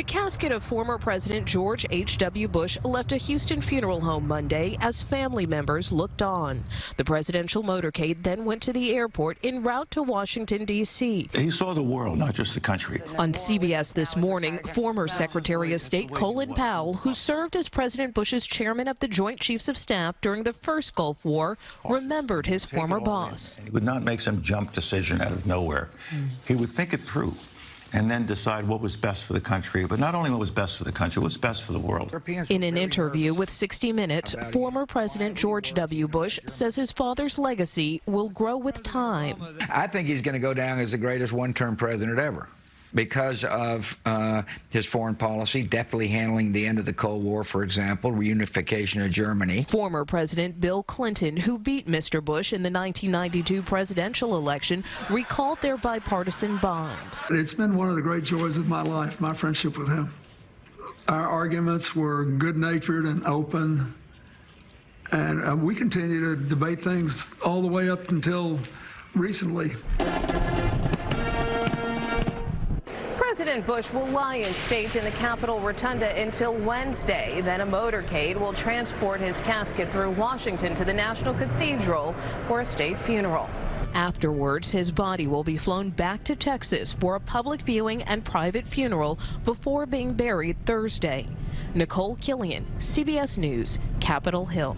The casket of former President George H.W. Bush left a Houston funeral home Monday as family members looked on. The presidential motorcade then went to the airport en route to Washington, D.C. He saw the world, not just the country. On CBS this morning, former Secretary of State Colin Powell, who served as President Bush's chairman of the Joint Chiefs of Staff during the first Gulf War, remembered his former boss. He would not make some jump decision out of nowhere. He would think it through and then decide what was best for the country, but not only what was best for the country, what's best for the world. In an interview with 60 Minutes, former President George W. Bush says his father's legacy will grow with time. I think he's going to go down as the greatest one-term president ever because of his foreign policy, deftly handling the end of the Cold War, for example, reunification of Germany. Former President Bill Clinton, who beat Mr. Bush in the 1992 presidential election, recalled their bipartisan bond. It's been one of the great joys of my life, my friendship with him. Our arguments were good-natured and open, and we continue to debate things all the way up until recently. President Bush will lie in state in the Capitol Rotunda until Wednesday. Then a motorcade will transport his casket through Washington to the National Cathedral for a state funeral. Afterwards, his body will be flown back to Texas for a public viewing and private funeral before being buried Thursday. Nikole, Killion, CBS News, Capitol Hill.